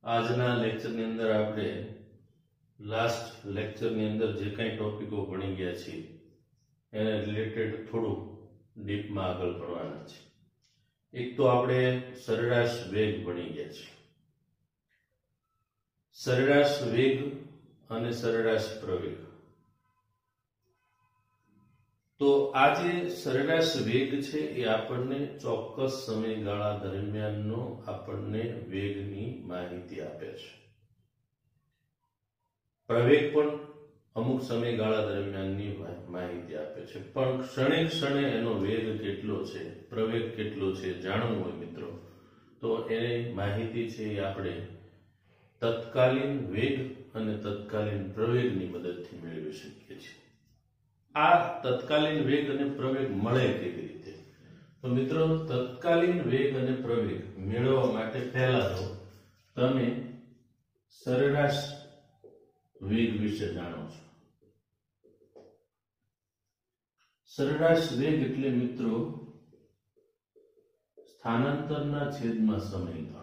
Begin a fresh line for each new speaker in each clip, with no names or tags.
આજના લેક્ચરની અંદર આપણે લાસ્ટ લેક્ચરની અંદર જે કંઈ ટોપિકો ભણી ગયા છીએ એને રિલેટેડ થોડું ડીપમાં આગળ ભણવાના છે. એક તો આપણે સરેરાશ વેગ ભણી ગયા છીએ. સરેરાશ વેગ અને સરેરાશ પ્રવેગ. તો આ જે સરેરાશ વેગ છે એ આપણને ચોક્કસ સમયગાળા દરમિયાનનો આપણને વેગની માહિતી આપે છે. પ્રવેગ પણ અમુક સમયગાળા દરમિયાનની માહિતી આપે છે, પણ ક્ષણે ક્ષણે એનો વેગ કેટલો છે, પ્રવેગ કેટલો છે જાણવું હોય મિત્રો તો એની માહિતી છે એ આપણે તત્કાલીન વેગ અને તત્કાલીન પ્રવેગની મદદથી મેળવી શકીએ છીએ. આ તત્કાલીન વેગ અને પ્રવેગ મળે કેવી રીતે? તો મિત્રો, તત્કાલીન વેગ અને પ્રવેગ મેળવવા માટે પહેલા તો તમે સરેરાશ વેગ વિશે જાણો છો. સરેરાશ વેગ એટલે મિત્રો સ્થાનાંતરના છેદમાં સમયગાળો.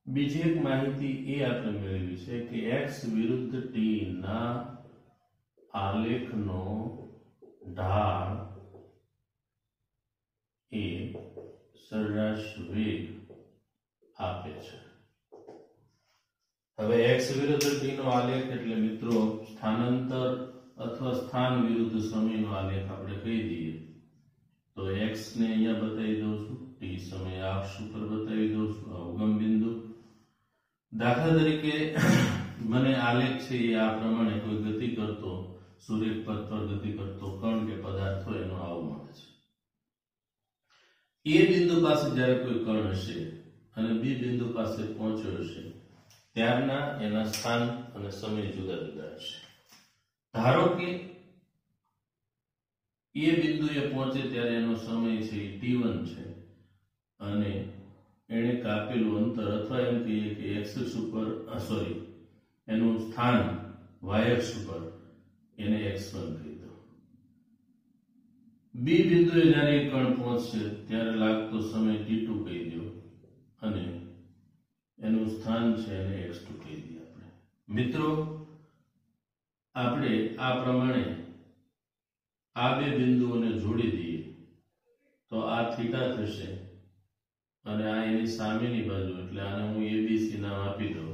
બીજી એક માહિતી એ આપણે મેળવી છે કે x વિરુદ્ધ t ના આલેખનો ઢાળ એ સરેરાશ વેગ આપે છે. હવે x વિરુદ્ધ t નો આલેખ એટલે મિત્રો સ્થાનાંતર અથવા સ્થાન વિરુદ્ધ સમયનો આલેખ આપણે કહી દઈએ તો x ને અહીંયા બતાવી દઉં છું, t સમય અક્ષ ઉપર બતાવી દઉં છું, ઉગમ બિંદુ. દાખલા તરીકે મને આલેખ છે એ આ પ્રમાણે કોઈ ગતિ કરતો સૂર્યપથ પર ગતિ કરતો કણ કે પદાર્થ હોય એનો આવો મળે છે. એ બિંદુ પાસે જ્યારે કોઈ કણ હશે અને બી બિંદુ પાસે પહોંચ્યો હશે ત્યારના એના સ્થાન અને સમય જુદા જુદા હશે. ધારો કે એ બિંદુએ પહોંચે ત્યારે એનો સમય છે એ t1 છે અને એને કાપેલું અંતર અથવા એમ કહીએ કે એક્સિસ ઉપર એનું સ્થાન y અક્ષ ઉપર એને x1 કહી દો. બી બિંદુએ જ્યારે કણ પહોંચશે ત્યારે લાગતો સમય t2 કહી દો અને એનું સ્થાન છે એને x2 કહી દઈએ આપણે. મિત્રો, આપણે આ પ્રમાણે આ બે બિંદુઓને જોડી દઈએ તો આ થીટા થશે અને આ એની સામેની બાજુ એટલે આને હું ABC નામ આપી દઉં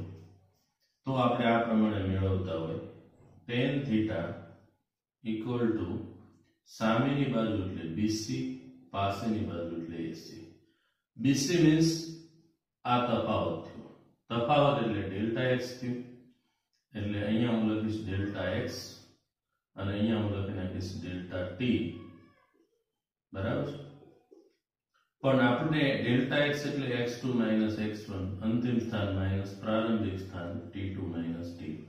તો આપણે આ પ્રમાણે મેળવતા હોય tan થીટા ઇક્વલ ટુ સામેની બાજુ એટલે BC, પાસેની બાજુ એટલે AC. BC મીન્સ આ તફાવત થયો. તફાવત એટલે ડેલ્ટા x થયું. એટલે અહીંયા હું લખીશ ડેલ્ટા x અને અહીંયા હું લખી નાખીશ ડેલ્ટા t. બરાબર છે? પણ આપણે ડેલ્ટા x એટલે x2 માઇનસ x1, અંતિમ સ્થાન માઇનસ પ્રારંભિક સ્થાન t2 માઇનસ t1.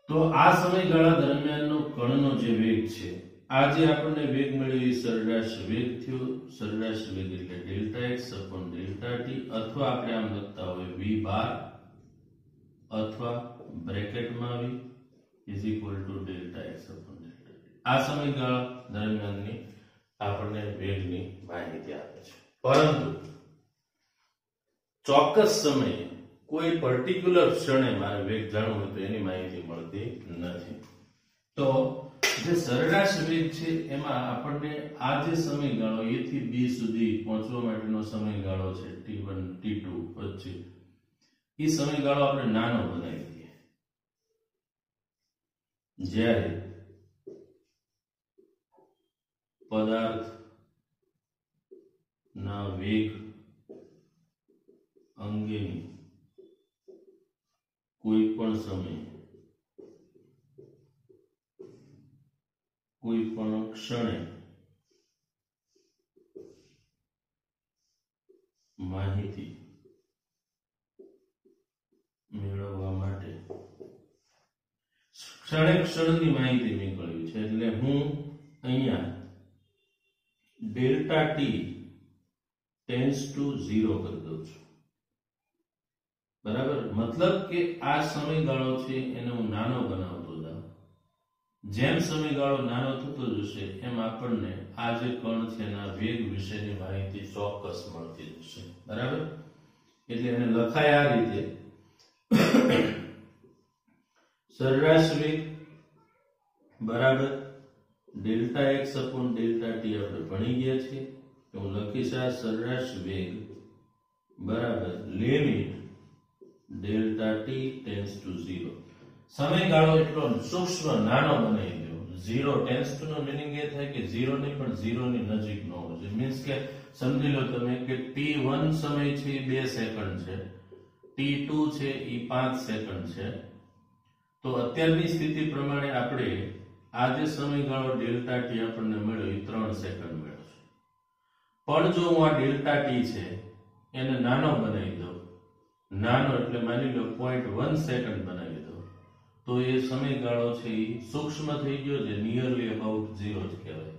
તો આ સમયગાળા દરમિયાનનો કણનો જે વેગ છે, આ જે આપણને વેગ મળ્યો એ સરેરાશ વેગ થયો. સરેરાશ વેગ એટલે delta x upon delta t, અથવા આપણે આમ લખતા હોય v બાર અથવા બ્રેકેટમાં v is equal to delta x upon delta t. આ સમયગાળા દરમિયાનની આપણને વેગની માહિતી આપે છે. પરંતુ ચોક્કસ સમયે કોઈ પર્ટિક્યુલર ક્ષણે મારે વેગ જાણવો હોય તો એની માહિતી મળતી નથી. તો જે સરેરાશ વેગ છે એમાં આપણને આ જે સમયગાળો a થી b સુધી પહોંચવા માટેનો સમયગાળો છે t1 t2 વચ્ચે, એ સમયગાળો આપણે નાનો બનાવી દઈએ. જ્યારે પદાર્થ ના વેગ અંગેની કોઈ પણ સમયે કોઈ પણ ક્ષણે માહિતી મેળવવા માટે ક્ષણે ક્ષણની માહિતી નીકળવી છે એટલે હું અહીંયા ડેલ્ટા t ટેન્ડ્સ ટુ 0 કરી દઉં છું. બરાબર? મતલબ કે આ સમયગાળો છે એને હું નાનો બનાવતો જાઉં જેમ સમયગાળો નાનો થતો જશે એમ આપણને આ જે કણ છે એના વેગ વિશેની માહિતી ચોક્કસ મળતી જશે. બરાબર? એટલે એને લખાય આ રીતે. સરેરાશ વેગ બરાબર delta x upon delta T આપણે ભણી ગયા છીએ. હું લખીશ આ સરેરાશ વેગ બરાબર limit delta T tends two 0. સમયગાળો એટલો સૂક્ષ્મ નાનો બનાવી દો. 0 ટેન્ડ્સ ટુ નો મીનિંગ એ થાય કે 0 નહીં પણ 0 ની નજીક ન હોવો જોઈએ. મીન્સ કે સમજી લો તમે કે t1 સમય છે એ 2 સેકન્ડ છે, t2 છે એ 5 સેકન્ડ છે. તો અત્યારની સ્થિતિ પ્રમાણે આપણે આ જે સમયગાળો ડેલ્ટા ટી આપણને મળ્યો એ 3 સેકન્ડ મળ્યો છે. પણ જો હું આ ડેલ્ટા ટી છે એને નાનો બનાવી દઉં, નાનો એટલે માની લો 0.1 સેકન્ડ બનાવી દઉં, તો એ સમયગાળો છે એ સૂક્ષ્મ થઈ ગયો છે, નિયરલી અબાઉટ 0 જ કહેવાય.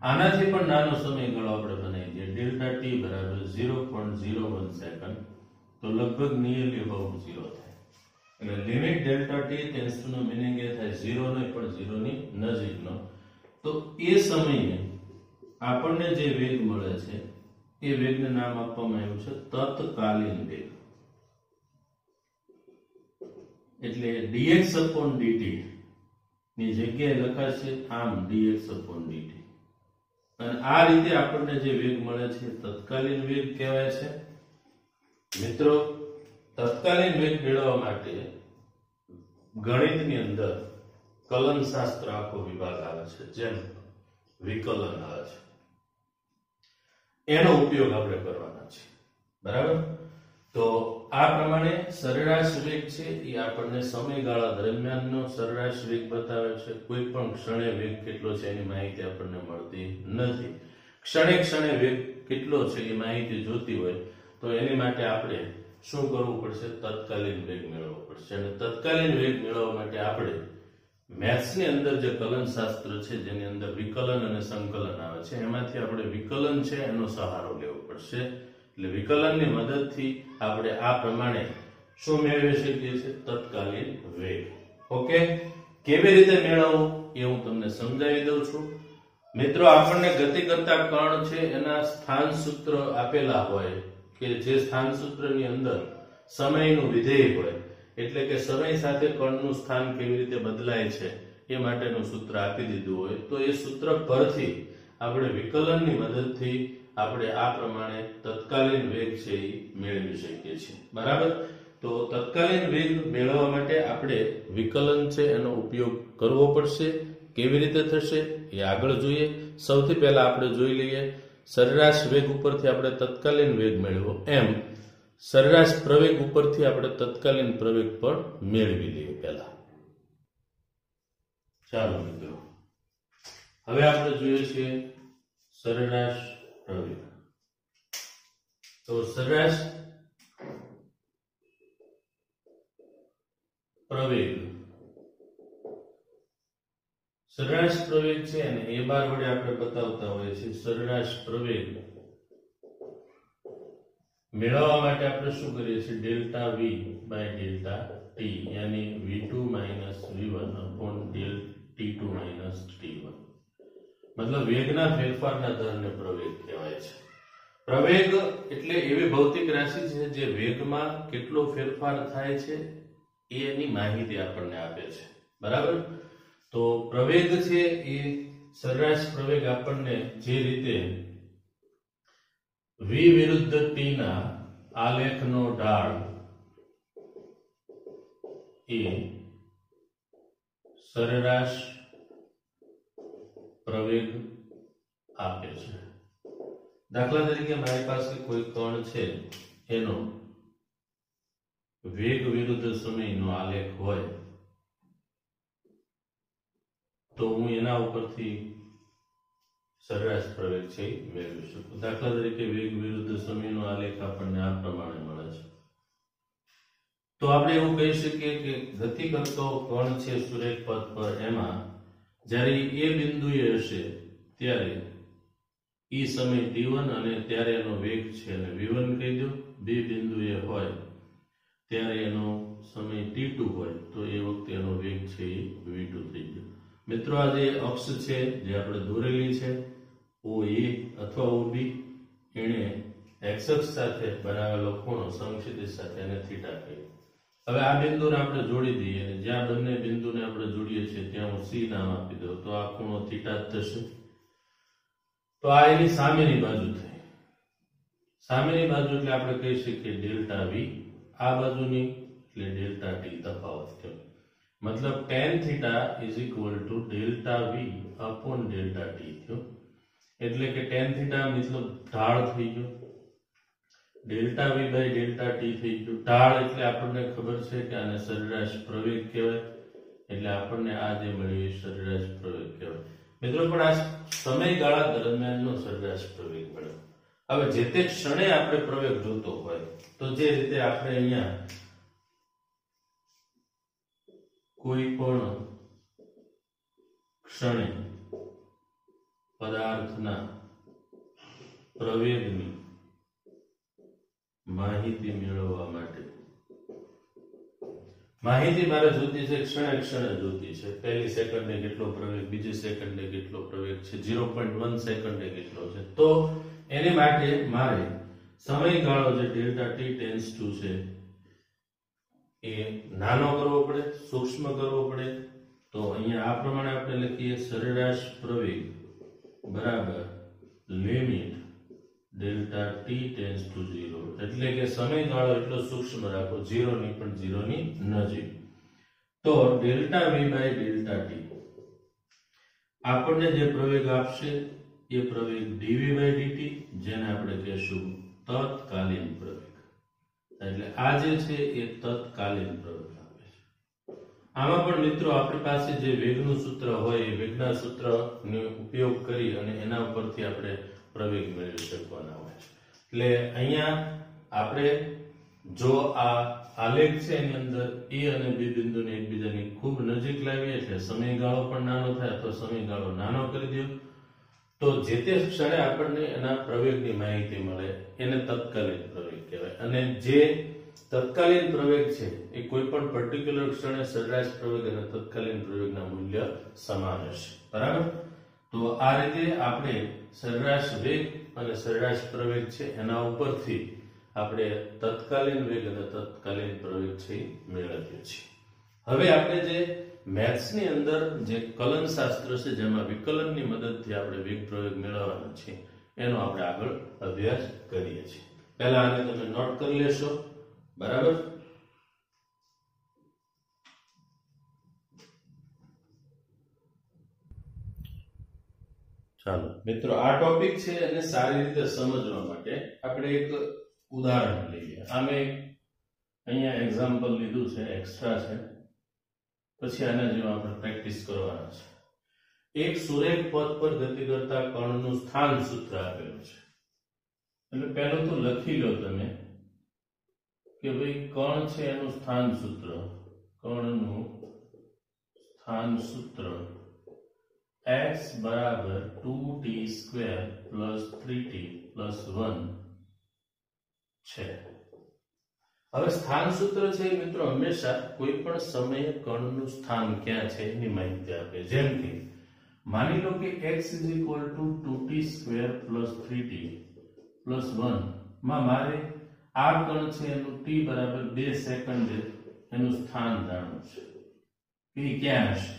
આનાથી પણ નાનો સમયગાળો આપણે બનાવી દઈએ, ડેલ્ટા ટી બરાબર 0.01 સેકન્ડ, તો લગભગ નિયરલી અબાઉટ 0 થાય. એટલે limit delta T tends to નો મીનિંગ એ થાય 0 નહીં પણ 0 ની નજીકનો. તો એ સમયે આપણને જે વેગ મળે છે એ વેગને નામ આપવામાં આવ્યું છે તત્કાલીન વેગ. એટલે dx upon dt ની જગ્યાએ લખાશે આમ dx upon dt. અને આ રીતે આપણને જે વેગ મળે છે તત્કાલીન વેગ કહેવાય છે. મિત્રો, તત્કાલીન વેગ મેળવવા માટે ગણિતની અંદર કલન શાસ્ત્ર આખો વિભાગ આવે છે, જેમ વિકલન આવે છે, એનો ઉપયોગ આપણે કરવાના છે. બરાબર? તો આ પ્રમાણે સરેરાશ વેગ છે એ આપણને સમયગાળા દરમિયાનનો સરેરાશ વેગ બતાવે છે. કોઈ પણ ક્ષણે વેગ કેટલો છે એની માહિતી આપણને મળતી નથી. ક્ષણે ક્ષણે વેગ કેટલો છે એ માહિતી જોતી હોય તો એની માટે આપણે શું કરવું પડશે? તત્કાલીન વેગ મેળવવો પડશે. અને તત્કાલીન વેગ મેળવવા માટે આપણે મેથ્સની અંદર જે કલન શાસ્ત્ર છે જેની અંદર વિકલન અને સંકલન આવે છે એમાંથી આપણે વિકલન છે એનો સહારો લેવો પડશે. એટલે વિકલનની મદદથી આપણે આ પ્રમાણે શું મેળવી શકીએ છીએ? તત્કાલીન વેગ. ઓકે, કેવી રીતે મેળવવું એ હું તમને સમજાવી દઉં છું. મિત્રો, આપણને ગતિ કરતા કણ છે એના સ્થાન સૂત્ર આપેલા હોય કે જે સ્થાન સૂત્રની અંદર સમયનું વિધેય હોય, એટલે કે સમય સાથે કણનું સ્થાન કેવી રીતે બદલાય છે એ માટેનું સૂત્ર આપી દીધું હોય તો એ સૂત્ર પરથી આપણે વિકલનની મદદથી આપણે આ પ્રમાણે તત્કાલીન વેગ છે એ મેળવી શકીએ છીએ. બરાબર? તો તત્કાલીન વેગ મેળવવા માટે આપણે વિકલન છે એનો ઉપયોગ કરવો પડશે. કેવી રીતે થશે એ આગળ જોઈએ. સૌથી પહેલા આપણે જોઈ લઈએ સરેરાશ વેગ ઉપરથી આપણે તત્કાલીન વેગ મેળવો એમ સરેરાશ પ્રવેગ ઉપરથી આપણે તત્કાલીન પ્રવેગ પણ મેળવી લઈએ પહેલા. ચાલો મિત્રો, હવે આપણે જોઈએ છીએ સરેરાશ પ્રવેગ. તો સરેરાશ પ્રવેગ, સરેરાશ પ્રવેગ છે અને એ બાર વડે આપણે બતાવતા હોઈએ છીએ. સરેરાશ પ્રવેગ મેળવવા માટે આપણે શું કરીએ છીએ? Delta v by delta T યાની v2 minus v1 upon t2 minus t1. મતલબ વેગના ફેરફારના દરને પ્રવેગ કહેવાય છે. પ્રવેગ એટલે એવી ભૌતિક રાશિ છે જે વેગમાં કેટલો ફેરફાર થાય છે એની માહિતી આપણને આપે છે. બરાબર? તો પ્રવેગ છે એ સરેરાશ પ્રવેગ આપણને જે રીતે v વિરુદ્ધ t ના આલેખનો ઢાળ એ સરેરાશ પ્રવેગ આપે છે. દાખલા તરીકે મારી પાસે કોઈ કણ છે એનો વેગ વિરુદ્ધ સમયનો આલેખ હોય તો હું એના ઉપરથી સરેરાશ પ્રવેગ છે મેળવી શકું. દાખલા તરીકે વેગ વિરુદ્ધ સમયનો આલેખ આપણને આ પ્રમાણે મળે છે. તો આપણે એવું કહી શકીએ કે ગતિ કરતો કણ છે સુરેખ પથ પર, એમાં જ્યારે એ બિંદુએ હશે ત્યારે એ સમય t1 અને ત્યારે એનો વેગ છે અને v1 કહી દો. બે બિંદુએ હોય ત્યારે એનો સમય t2 હોય તો એ વખતે એનો વેગ છે એ v2 થઈ ગયો. મિત્રો આ જે અક્ષ છે જે આપણે દોરેલી છે OA અથવા OB એને x અક્ષ સાથે બનાવેલો ખૂણો સમક્ષિતિજ સાથે એને થીટા કહીએ. હવે આ બિંદુને આપણે જોડી દઈએ અને જ્યાં બંને બિંદુને આપણે જોડીએ છીએ ત્યાં હું C નામ આપી દઉં તો આ ખૂણો થીટા જ થશે. તો આ એની સામેની બાજુ થઈ. સામેની બાજુ એટલે આપણે કહી શકીએ ડેલ્ટા V, આ બાજુની એટલે ડેલ્ટા T તફાવત થયો. મતલબ tan theta is equal to delta V upon delta T થયો. એટલે કે tan theta મતલબ ઢાળ થઈ ગયો, delta V by delta T થઈ ગયું. ઢાળ એટલે આપણને ખબર છે કે આને સરેરાશ પ્રવેગ કહેવાય, એટલે આપણને આ જે મળ્યું એ સરેરાશ પ્રવેગ કહેવાય. મિત્રો પણ આ સમયગાળા દરમિયાનનો સરેરાશ પ્રવેગ મળ્યો. હવે જે તે ક્ષણે આપણે પ્રવેગ જોતો હોય તો જે રીતે આપણે અહીંયા કોઈ પણ ક્ષણે પદાર્થના પ્રવેગની માહિતી મેળવવા માટે માહિતી મારે જોતી છે, ક્ષણે ક્ષણે જોતી છે. પહેલી સેકન્ડે કેટલો પ્રવેગ, બીજી સેકન્ડે કેટલો પ્રવેગ છે, 0.1 સેકન્ડે કેટલો છે. તો એની માટે મારે સમયગાળો જે ડેલ્ટા T ટેન્સ ટુ છે એ નાનો કરવો પડે, સૂક્ષ્મ કરવો પડે. તો અહીંયા આ પ્રમાણે આપણે લખીએ સરેરાશ પ્રવેગ બરાબર limit delta T tense two 0, એટલે કે સમયગાળો એટલો સૂક્ષ્મ રાખો, 0 ની પણ 0 ની નજીક. તો delta V by delta T આપણને જે પ્રવેગ આપશે એ પ્રવેગ dV બાય dt, જેને આપણે કહેશું તત્કાલીન પ્રવેગ. એટલે આ જે છે એ તત્કાલીન પ્રવેગ આપે છે. આમાં પણ મિત્રો આપણી પાસે જે વેગનું સૂત્ર હોય એ વેગના સૂત્રનો ઉપયોગ કરી અને એના ઉપરથી આપણે પ્રવેગ મેળવી શકવાના હોય છે. એટલે અહીંયા આપણે જો આ આલેખ છે એની અંદર A અને B બિંદુને એકબીજાની ખૂબ નજીક લાવીએ એટલે સમયગાળો પણ નાનો થાય, અથવા સમયગાળો નાનો કરી દો તો જે તે ક્ષણે આપણને એના પ્રવેગની માહિતી મળે એને તત્કાલીન પ્રવેગ કહેવાય. અને જે તત્કાલીન પ્રવેગ છે એ કોઈ પણ પર્ટિક્યુલર ક્ષણે સરેરાશ પ્રવેગ અને તત્કાલીન પ્રવેગના મૂલ્ય સમાન હશે. બરાબર? તો આ રીતે આપણે સરેરાશ વેગ અને સરેરાશ પ્રવેગ છે એના ઉપરથી આપણે તત્કાલીન વેગ અને તત્કાલીન પ્રવેગ છે મેળવીએ છીએ. હવે આપણે જે મેથ્સની અંદર જે કલન શાસ્ત્ર છે જેમાં વિકલનની મદદથી આપણે વેગ પ્રવેગ મેળવવાનો છે એનો આપણે આગળ અભ્યાસ કરીએ છીએ. પહેલા આને તમે નોટ કરી લેશો. બરાબર? ચાલો મિત્રો, આ ટોપિક છે એને સારી રીતે સમજવા માટે આપણે એક ઉદાહરણ લઈએ. આમે અહીંયા એક્ઝામ્પલ લીધું છે, એક્સ્ટ્રા છે, પછી આના જેવા આપણે પ્રેક્ટિસ કરવાના છે. એક સુરેખ પથ પર ગતિ કરતા કણનું સ્થાન સૂત્ર આપેલું છે. એટલે પહેલું તો લખી લો તમે કે ભાઈ કણ છે એનું સ્થાન સૂત્ર, કણનું સ્થાન સૂત્ર x બરાબર 2t square plus 3t plus 1 છે. હવે સ્થાન સૂત્ર છે મિત્રો હંમેશા કોઈ પણ સમયે કણનું સ્થાન ક્યાં છે એની માહિતી આપે. જેમ કે માની લો કે x is equal to 2t square plus 3t plus 1 માં મારે આ કણ છે એનું t બરાબર 2 સેકન્ડે એનું સ્થાન જાણવું છે કે ક્યાં હશે.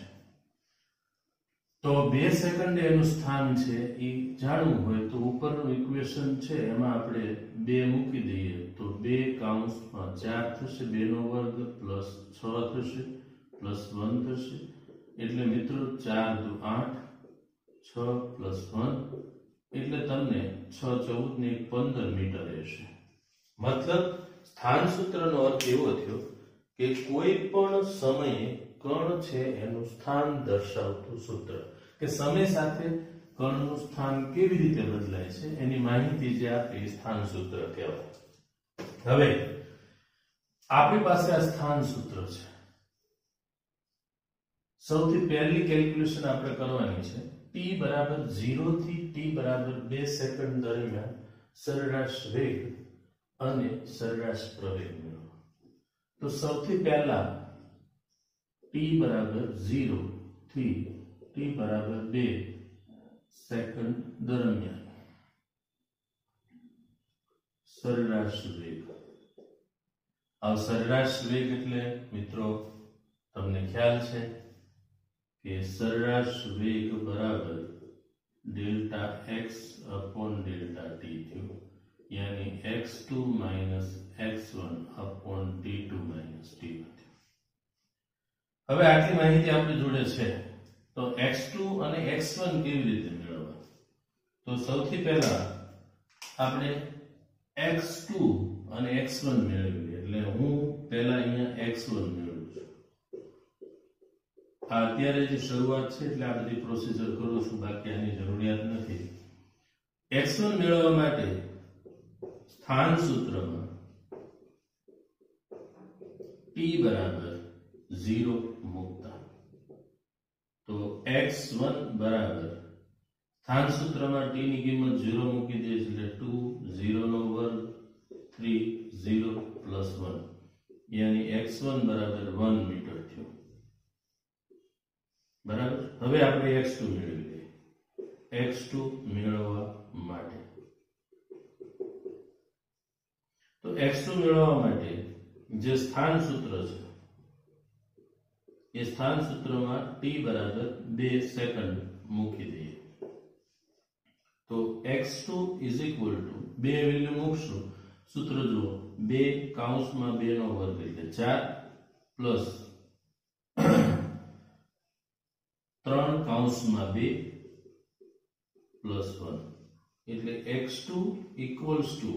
તો 2 સેકન્ડે એનું સ્થાન છે એ જાણવું હોય તો ઉપરનું ઇક્વેશન છે એમાં આપણે 2 મૂકી દઈએ તો 2 કૌંસમાં 4 થશે, 2 નો વર્ગ પ્લસ 6 થશે પ્લસ 1 થશે. એટલે મિત્રો 4 દુ 8, 6 પ્લસ 1 એટલે તમને 6 14 ને 15 મીટર રહેશે. મતલબ સ્થાન સૂત્રનો અર્થ એવો થયો કે કોઈ પણ સમયે કણ છે એનું સ્થાન દર્શાવતું સૂત્ર, કે સમય સાથે કણનું સ્થાન કેવી રીતે બદલાય છે એની માહિતી જે આપે એ સ્થાન સૂત્ર કહેવાય. હવે આપણી પાસે આ સ્થાન સૂત્ર છે. સૌથી પહેલી કેલ્ક્યુલેશન આપણે કરવાની છે t બરાબર 0 થી t બરાબર 2 સેકન્ડ દરમિયાન સરેરાશ વેગ અને સરેરાશ પ્રવેગ મેળવો. તો સૌથી પહેલા t બરાબર 0 થી t બરાબર 2 સેકન્ડ દરમિયાન સરેરાશ વેગ. આ સરેરાશ વેગ એટલે મિત્રો તમને ખ્યાલ છે કે સરેરાશ વેગ બરાબર delta x upon delta t થયું, યાની x2 minus x1 upon t2 minus t1 થયું. હવે આટલી માહિતી આપણી જોડે છે, તો x2 અને x1 કેવી રીતે મેળવવા? તો સૌથી પહેલા આપણે x2 અને x1 મેળવીએ. એટલે હું પહેલા અહીંયા x1 મેળવું છું. આ અત્યારે જે શરૂઆત છે એટલે આ બધી પ્રોસીજર કરું છું, બાકી આની જરૂરિયાત નથી. x1 મેળવવા માટે સ્થાન સૂત્રમાં t બરાબર 0 મૂકતા, તો x1 બરાબર સ્થાન સૂત્રમાં t ની કિંમત 0 મૂકી દે એટલે 2 0 નો વર્ગ 3 0 પ્લસ 1, યાની x1 બરાબર 1 મીટર થયું. બરાબર. હવે આપણે x2 મેળવી લઈએ. x2 મેળવવા માટે તો x2 મેળવવા માટે જે સ્થાન સૂત્ર છે એ સ્થાન સૂત્રમાં t બરાબર 2 સેકન્ડ મૂકી દઈએ. તો x2 is equal to 2 value મૂકશું. સૂત્ર જુઓ, 2 કૌંસમાં 2 નો વર્ગ એટલે 4 પ્લસ 3 કૌંસમાં 2 પ્લસ 1 એટલે x2 ઇક્વલ્સ ટુ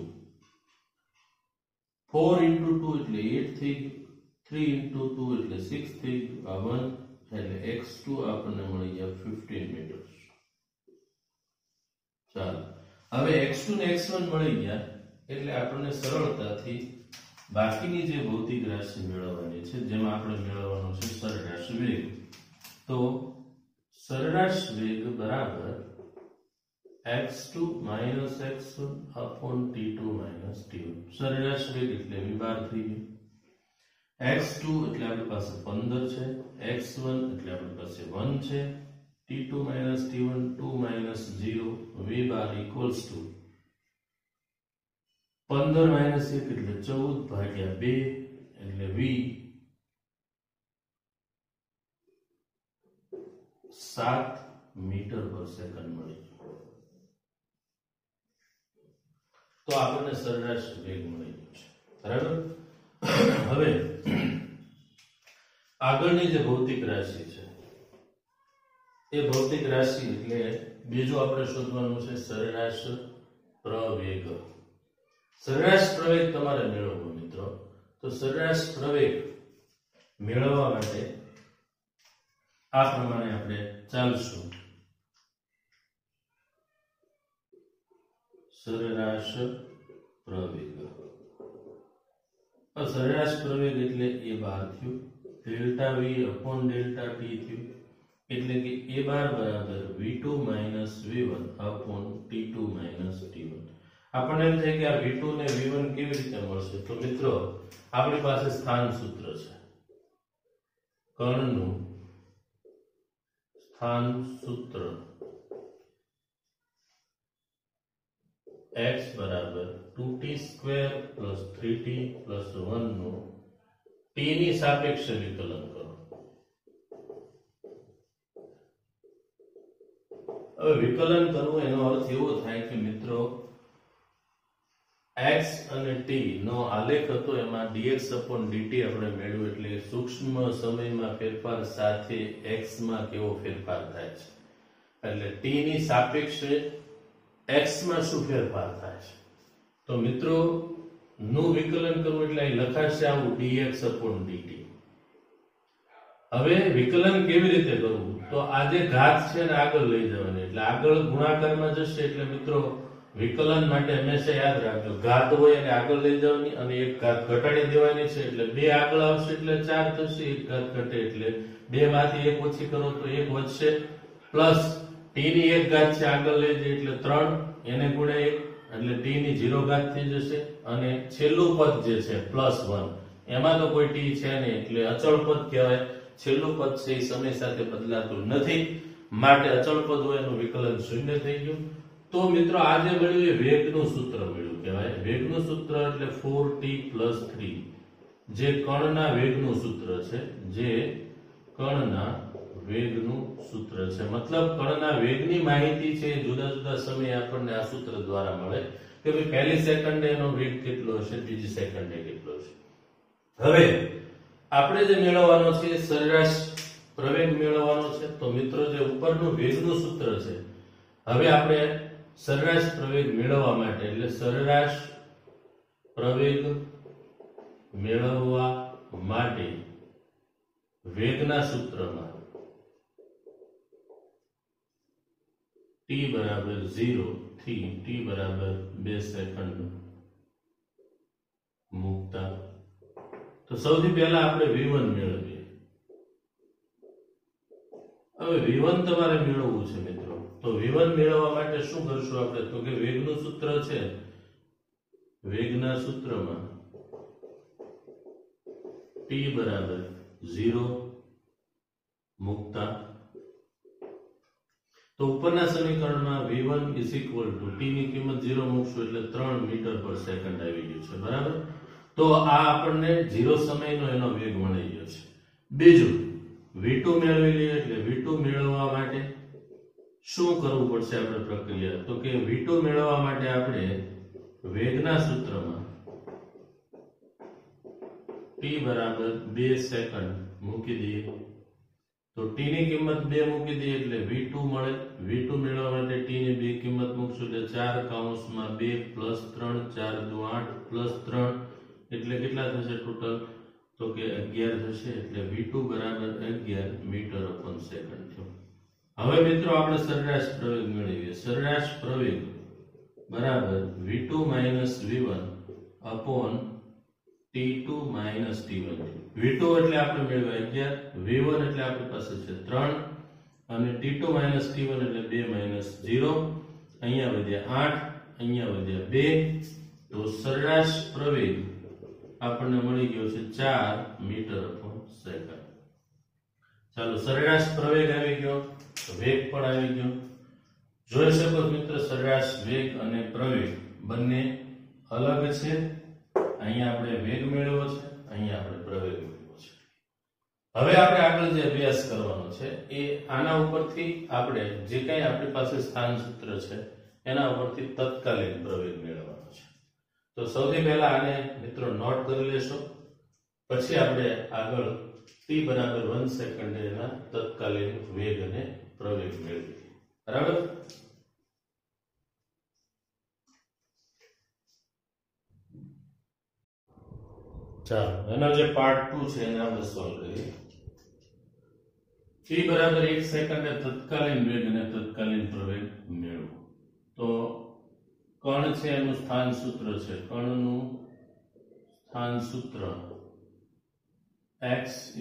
4 into 2 એટલે 8 થઈ ગયું, 3 into 2 એટલે 6 થઈ ગયું, આ 1 એટલે x2 આપણને મળી ગયા 15 મીટર. ચાલો, હવે x2 ને x1 મળી ગયા એટલે આપણને સરળતાથી બાકીની જે ભૌતિક રાશિ મેળવવાની છે, જેમાં આપણે મેળવવાનો છે સરેરાશ વેગ. તો સરેરાશ વેગ બરાબર x2 minus x1 upon t2 minus t1. સરેરાશ વેગ એટલે વિભાર થઈ ગયો. x2 એટલે આપણી પાસે 15 છે, x1 એટલે આપણી પાસે 1 છે, t2 minus t1 2 minus 0 v bar equals to 15 minus 1 એટલે 14 ભાગ્યા 2 એટલે v 7 મીટર પર સેકન્ડ મળી ગયો. તો આપણને સરેરાશ વેગ મળી ગયો છે. બરાબર. હવે આગળની જે ભૌતિક રાશિ છે એ ભૌતિક રાશિ એટલે બીજું આપણે શોધવાનું છે સરેરાશ પ્રવેગ. સરેરાશ પ્રવેગ તમારે મેળવવો મિત્રો. તો સરેરાશ પ્રવેગ મેળવવા માટે આ પ્રમાણે આપણે ચાલશું. સરેરાશ પ્રવેગ. સરેરાશ પ્રવેગ એટલે a બાર થયું, delta v upon delta t થયું, એટલે કે a બાર બરાબર v2 minus v1 upon t2 minus t1. આપણને એમ થાય કે આ v2 ને v1 કેવી રીતે મળશે? તો મિત્રો આપણી પાસે સ્થાન સૂત્ર છે, કર્ણનું સ્થાન સૂત્ર x બરાબર 2t square plus 3t plus 1 નું t ની સાપેક્ષે વિકલન કરો. હવે વિકલન કરવું એનો અર્થ એવો થાય કે મિત્રો x અને t નો આલેખ હતો, એમાં dx upon dt આપણે મેળવ્યું, એટલે સૂક્ષ્મ સમયમાં ફેરફાર સાથે x માં કેવો ફેરફાર થાય છે, એટલે t ની સાપેક્ષે x માં શું ફેરફાર થાય છે. તો મિત્રો નું વિકલન કરવું એટલે અહીં લખાશે આવું dx upon dt. હવે વિકલન કેવી રીતે કરવું? તો આ જે ઘાત છે ને આગળ લઈ જવાની, એટલે આગળ ગુણાકારમાં જશે. એટલે મિત્રો વિકલન માટે હંમેશા યાદ રાખજો, ઘાત હોય એટલે આગળ લઈ જવાની અને એક ઘાત ઘટાડી દેવાની છે, એટલે 2 આગળ આવશે એટલે 4 થશે, એક ઘાત ઘટે એટલે 2 માંથી 1 ઓછી કરો તો 1 વધશે, પ્લસ t ની 1 ઘાત છે આગળ લઈ જાય એટલે 3, એને ગુણે 1 એટલે t ની 0 ઘાત થઈ જશે, અને છેલ્લું પદ જે છે +1 એમાં તો કોઈ t છે નહીં એટલે અચળ પદ કહેવાય. છેલ્લું પદ છે એ સમય સાથે બદલાતું નથી, માટે અચળ પદ હોય એનું વિકલન શૂન્ય થઈ ગયું. તો મિત્રો આ જે મળ્યું એ વેગનું સૂત્ર મળ્યું કહેવાય. વેગનું સૂત્ર એટલે 4t + 3, જે કણના વેગનું સૂત્ર છે. જે કણના વેગનું સૂત્ર છે. મતલબ કણના વેગની માહિતી છે એ જુદા જુદા સમયે આપણને આ સૂત્ર દ્વારા મળે કે ભાઈ પહેલી સેકન્ડે એનો વેગ કેટલો હશે, બીજી સેકન્ડે કેટલો હશે. હવે આપણે જે મેળવવાનો છે સરેરાશ પ્રવેગ મેળવવાનો છે. તો મિત્રો જે ઉપરનું વેગનું સૂત્ર છે, હવે આપણે સરેરાશ પ્રવેગ મેળવવા માટે એટલે સરેરાશ પ્રવેગ મેળવવા માટે વેગના સૂત્રમાં t = 0 થી t = 2 સેકન્ડ મૂકતા. તો સૌથી પહેલા આપણે v1 મેળવીએ. હવે v1 તમારે મેળવવું છે મિત્રો. તો v1 મેળવવા માટે શું કરશું આપણે? તો કે વેગનું સૂત્ર છે, વેગના સૂત્રમાં t = 0 મૂકતા. તો ઉપરના સમીકરણમાં v1 = t ની કિંમત 0 મૂકશું એટલે 3 મીટર/સેકન્ડ આવી ગયું છે. બરાબર. તો આ આપણને 0 સમયનો એનો વેગ મળી ગયો છે. બીજું v2 મેળવી લઈએ. એટલે v2 મેળવવા માટે શું કરવું પડશે આપણે પ્રક્રિયા? તો કે v2 મેળવવા માટે આપણે વેગના સૂત્રમાં t = 2 સેકન્ડ મૂકી દઈએ. તો t ની કિંમત 2 મૂકી દઈએ એટલે v2 મળે. v2 મેળવવા માટે t ની 2 કિંમત મૂકશું એટલે 4 કૌંસમાં 2 + 3 4 × 2 = 8 + 3 એટલે કેટલા થશે ટોટલ? તો કે 11 થશે. એટલે v2 = 11 મીટર/સેકન્ડ થયો. હવે મિત્રો આપણે સરેરાશ પ્રવેગ મેળવીએ. સરેરાશ પ્રવેગ બરાબર v2 - v1 t2 - t1. v2 એટલે આપણે મેળવ્યા 11, v1 એટલે આપણી પાસે છે 3 અને t2 - t1 એટલે 2 - 0. અહીંયા વધ્યા 8, અહીંયા વધ્યા 2. તો સરેરાશ પ્રવેગ આપણને મળી ગયો છે 4 મીટર/સેકન્ડ. ચાલો સરેરાશ પ્રવેગ આવી ગયો, વેગ પણ આવી ગયો. જોઈ શકો મિત્ર, સરેરાશ વેગ અને પ્રવેગ બંને અલગ છે. અહીંયા આપણે વેગ મેળવ્યો છે, અહીંયા આપણે પ્રવેગ મેળવ્યો છે. હવે આપણે આગળ જે અભ્યાસ કરવાનો છે એ આના ઉપરથી આપણે જે કંઈ આપણી પાસે સ્થાન સૂત્ર છે એના ઉપરથી તત્કાલીન પ્રવેગ મેળવવાનો છે. તો સૌથી પહેલા આને મિત્રો નોટ કરી લેશો, પછી આપણે આગળ t = 1 સેકન્ડે એના તત્કાલીન વેગ અને પ્રવેગ મેળવીએ. બરાબર. ચાલો એનો જે પાર્ટ 2 છે એને આપણે સોલ્વ કરીએ. t = 1 સેકન્ડે તત્કાલીન વેગ અને તત્કાલીન પ્રવેગ મેળવો. તો કણ છે એનું સ્થાન સૂત્ર છે, કણનું સ્થાન સૂત્ર x =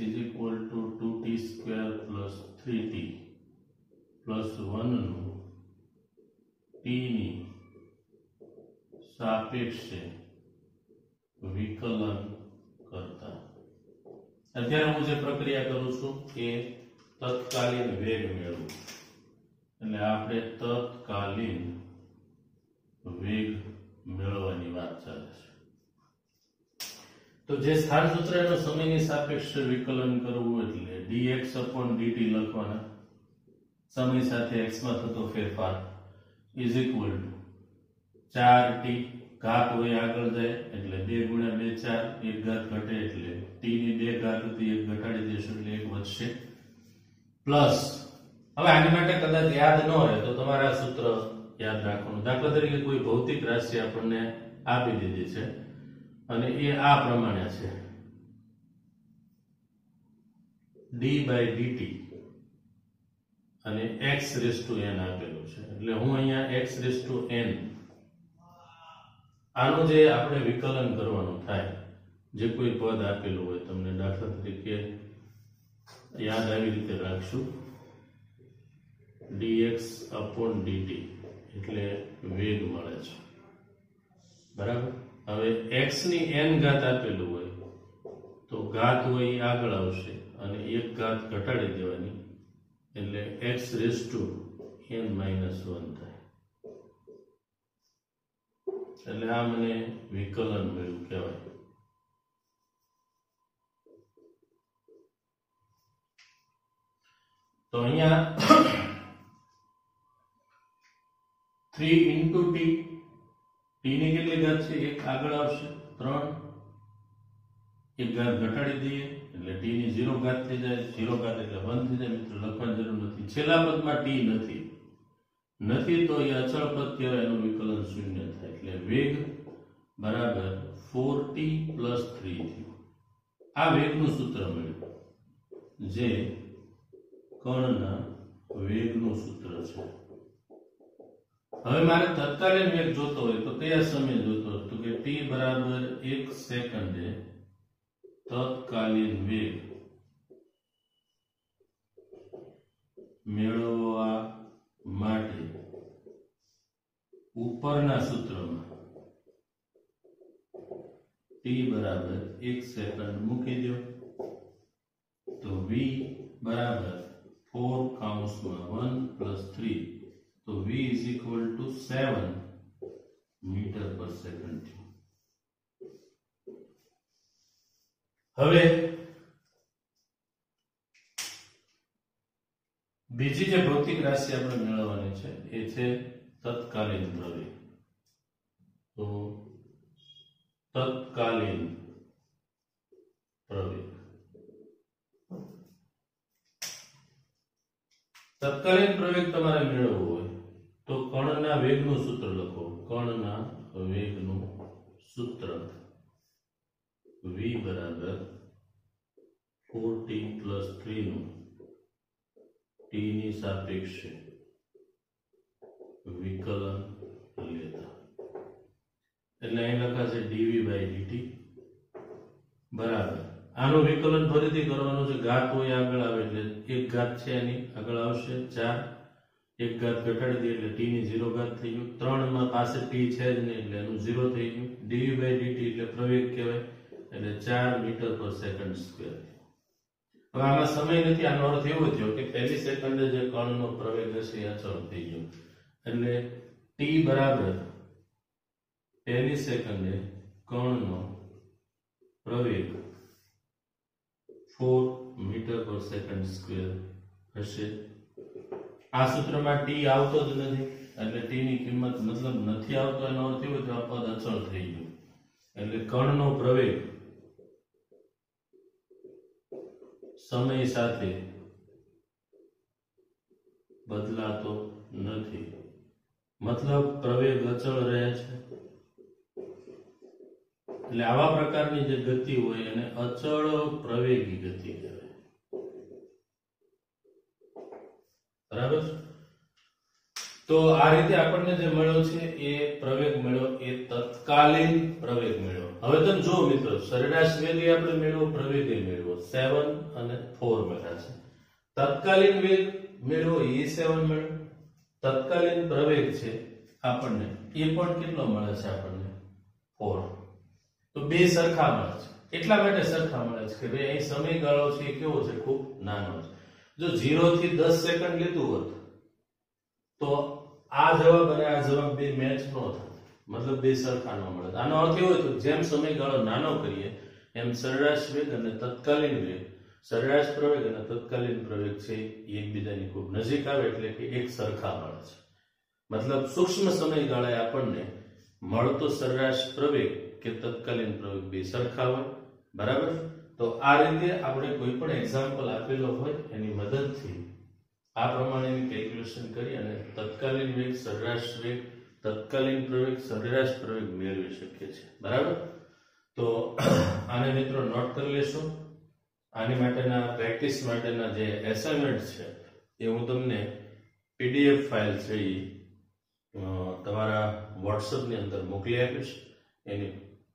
2t² + 3t + 1 નું t ની સાપેક્ષે વિકલન કરતા. અત્યારે હું જે પ્રક્રિયા કરું છું એ તત્કાલીન વેગ મેળવું. એટલે આપણે તત્કાલીન વેગ મેળવવાની વાત ચાલે છે. તો જે સ્થાન સૂત્ર એનું સમયની સાપેક્ષે વિકલન કરવું એટલે dx/dt લખવાના. સમય સાથે x માં થતો ફેરફાર = 4t. ઘાત હોય આગળ જાય એટલે 2 × 2 4, 1 ઘાત ઘટે એટલે t ની 2 ઘાત હતી 1 ઘટાડી દેશું એટલે 1 વધશે પ્લસ. હવે આની માટે કદાચ યાદ ન રહે તો તમારે આ સૂત્ર યાદ રાખવાનું. દાખલા તરીકે કોઈ ભૌતિક રાશિ આપણને આપી દીધી છે અને એ આ પ્રમાણે છે d/dt અને x⁴n આપેલું છે. એટલે હું અહીંયા x⁴n આનું જે આપણે વિકલન કરવાનું થાય, જે કોઈ પદ આપેલું હોય તમને દાખલા તરીકે યાદ આવી રીતે રાખશું dx/dt એટલે વેગ મળે છે. બરાબર. હવે x ની n ઘાત આપેલું હોય તો ઘાત હોય એ આગળ આવશે અને 1 ઘાત ઘટાડી દેવાની એટલે x raise to n minus 1 થાય. એટલે આ મને વિકલન મળ્યું કહેવાય. તો અહીંયા 3 into t, t ની કેટલી ઘાત છે? એક આગળ આવશે 3, એક ઘાત ઘટાડી દઈએ એટલે t ની 0 ઘાત થઈ જાય. 0 ઘાત એટલે 1 થઈ જાય. મિત્રો લખવાની જરૂર નથી. છેલ્લા પદમાં t નથી તો એ અચળ પદ કહેવાય, એનું વિકલન શૂન્ય થાય. એટલે વેગ બરાબર 4t plus 3 થયું. આ વેગનું સૂત્ર મળ્યું, જે કણના વેગનું સૂત્ર છે. હવે મારે તત્કાલીન વેગ જોતો હોય તો કયા સમયે જોતો હોય? તો કે t બરાબર 1 સેકન્ડે તત્કાલીન વેગ મેળવવા માટે ઉપરના સૂત્રમાં t બરાબર 1 સેકન્ડ મૂકી દો તો v બરાબર 4 કૌંસમાં 1 plus 3, તો v is equal to 7 metre પર સેકન્ડ. હવે બીજી જે ભૌતિક રાશિ આપણે મેળવવાની છે એ છે તત્કાલીન પ્રવેગ. તો તત્કાલીન પ્રવેગ, તત્કાલીન પ્રવેગ તમારે મેળવવો હોય તો કણના વેગનું સૂત્ર લખો. કણના વેગનું સૂત્ર v બરાબર 4t plus 3 નું t ની સાપેક્ષે વિકલન લેતા. એટલે અહીં લખાશે dv by dt બરાબર. આનું વિકલન ફરીથી કરવાનું છે. ઘાત હોય આગળ આવે એટલે એક ઘાત છે એની આગળ આવશે 4, એક ઘાત ઘટાડી દઈએ એટલે t ની 0 ઘાત થઈ ગયું. 3 માં પાસે t છે જ નહીં એટલે એનું 0 થઈ ગયું. dv by dt એટલે પ્રવેગ કહેવાય, એટલે 4 મીટર પર સેકન્ડ સ્ક્વેર. હવે આમાં સમય નથી. આનો અર્થ એવો થયો કે પહેલી સેકન્ડે જે કણનો પ્રવેગ હશે એ અચળ થઈ ગયો. એટલે t બરાબર પહેલી સેકન્ડે કણનો પ્રવેગ 4 મીટર પર સેકન્ડ સ્ક્વેર હશે. આ સૂત્રમાં t આવતો જ નથી એટલે t ની કિંમત મતલબ નથી આવતો, એનો અર્થ એવો કે આ પદ અચળ થઈ ગયું. એટલે કણનો પ્રવેગ સમય સાથે બદલાતો નથી, મતલબ પ્રવેગ અચળ રહે છે. એટલે આવા પ્રકારની જે ગતિ હોય એને અચળ પ્રવેગી ગતિ કહેવાય. બરાબર. તો આ રીતે આપણને જે મળ્યો છે એ પ્રવેગ મળ્યો, એ તત્કાલીન પ્રવેગ મળ્યો. હવે તમે જુઓ મિત્રો, સરેરાશ વેગ આપણે મેળવ્યો, પ્રવેગ મેળવ્યો, 7 અને 4 મળ્યા છે. તત્કાલીન વેગ મેળવ્યો એ 7 મળ્યો. તત્કાલીન પ્રવેગ છે આપણને એ પણ કેટલો મળે છે? આપણને 4. તો બે સરખા મળે છે. એટલા માટે સરખા મળે છે કે ભાઈ અહીં સમયગાળો છે એ કેવો છે? ખૂબ નાનો છે. જો 0 થી 10 સેકન્ડ લીધું હોત તો આ જવાબ અને આ જવાબ બે મેચ ન થાય, મતલબ બે સરખા ન મળે. આનો અર્થ એવો હતો જેમ સમયગાળો નાનો કરીએ એમ સરેરાશ વેગ અને તત્કાલીન વેગ, સરેરાશ પ્રવેગ અને તત્કાલીન પ્રવેગ છે એ એકબીજાની ખૂબ નજીક આવે એટલે કે એક સરખા મળે છે. મતલબ સૂક્ષ્મ સમયગાળાએ આપણને મળતો સરેરાશ પ્રવેગ કે તત્કાલીન પ્રવેગ બે સરખા હોય. બરાબર. તો આ રીતે આપણે કોઈ પણ એક્ઝામ્પલ આપેલો હોય એની મદદથી આ પ્રમાણેની કેલ્ક્યુલેશન કરી અને તત્કાલીન વેગ, સરેરાશ વેગ, તત્કાલીન પ્રવેગ, સરેરાશ પ્રવેગ મેળવી શકીએ છીએ. બરાબર. તો આને મિત્રો નોટ કરી લેશો. આની માટેના પ્રેક્ટિસ માટેના જે એસાઇનમેન્ટ છે એ હું તમને પીડીએફ ફાઇલ છે એ તમારા WhatsApp ની અંદર મોકલી આપીશ. એની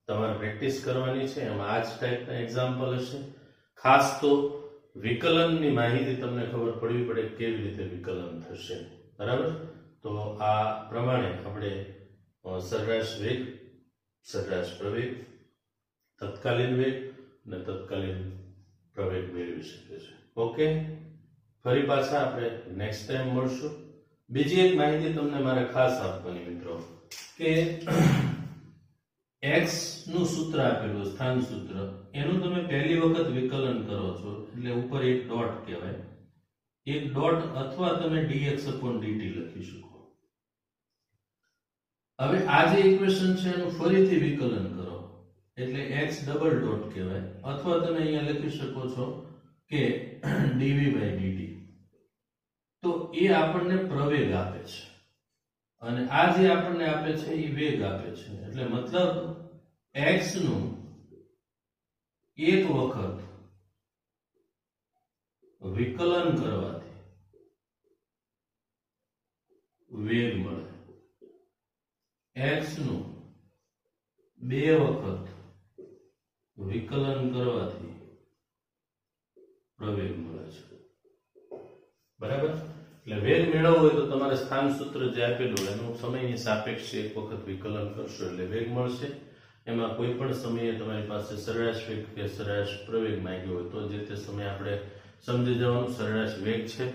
તમારે પ્રેક્ટિસ કરવાની છે. એમાં આ જ ટાઈપના એક્ઝામ્પલ હશે. ખાસ તો વિકલનની માહિતી તમને ખબર પડવી પડે કેવી રીતે વિકલન થશે. બરાબર. તો આ પ્રમાણે આપણે સરેરાશ વેગ, સરેરાશ પ્રવેગ, તત્કાલીન વેગ અને તત્કાલીન પ્રવેગ મેળવી શકીએ છીએ. ઓકે. ફરી પાછા આપણે નેક્સ્ટ ટાઈમ મળશું. બીજી એક માહિતી તમને મારે ખાસ આપવાની મિત્રો કે x નું સૂત્ર આપેલું સ્થાન સૂત્ર એનું તમે પહેલી વખત વિકલન કરો છો એટલે ઉપર એક ડોટ કહેવાય. એક ડોટ અથવા તમે dx/dt લખી શકો. હવે આ જે ઇક્વેશન છે એનું ફરીથી વિકલન કરો એટલે x ડબલ ડોટ કહેવાય અથવા તમે અહીંયા લખી શકો છો કે dv/dt. તો એ આપણને પ્રવેગ આપે છે અને આ જે આપણને આપે છે એ વેગ આપે છે. એટલે મતલબ x નું એક વખત વિકલન કરવાથી વેગ મળે, x નું બે વખત વિકલન કરવાથી પ્રવેગ મળે છે. બરાબર? એટલે વેગ મેળવવો હોય તો તમારે સ્થાન સૂત્ર જે આપેલું એનું સમયની સાપેક્ષે એક વખત વિકલન કરશો એટલે વેગ મળશે. એમાં કોઈ પણ સમયે તમારી પાસે સરેરાશ વેગ કે સરેરાશ પ્રવેગ માંગ્યો હોય તો જે તે સમયે આપણે સમજી જવાનું સરેરાશ વેગ છે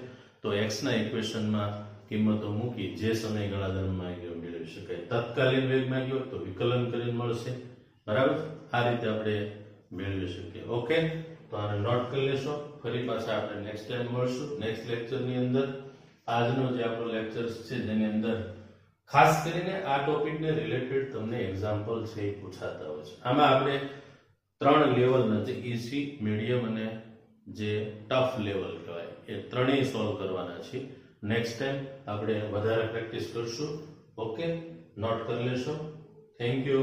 તો x ના ઇક્વેશનમાં કિંમતો મૂકી જે સમયગાળા દરમિયાન માંગ્યો મેળવી શકાય. તત્કાલીન વેગ માંગ્યો તો વિકલન કરીને મળશે. બરાબર? આ રીતે આપણે મેળવી શકીએ. ઓકે, તો આને નોટ કરી લેશો. ફરી પાછા આપણે નેક્સ્ટ ટાઈમ મળશું નેક્સ્ટ લેક્ચરની અંદર. આજનો જે આપણો લેક્ચર છે જેની અંદર ખાસ કરીને આ ટોપિકને રિલેટેડ તમને એક્ઝામ્પલ છે એ પૂછાતા હોય છે. આમાં આપણે 3 લેવલના જે ઈઝી, મીડિયમ અને જે ટફ લેવલ કહેવાય એ ત્રણેય સોલ્વ કરવાના છે. નેક્સ્ટ ટાઈમ આપણે વધારે પ્રેક્ટિસ કરશું. ઓકે, નોટ કરી લેશો. Thank you.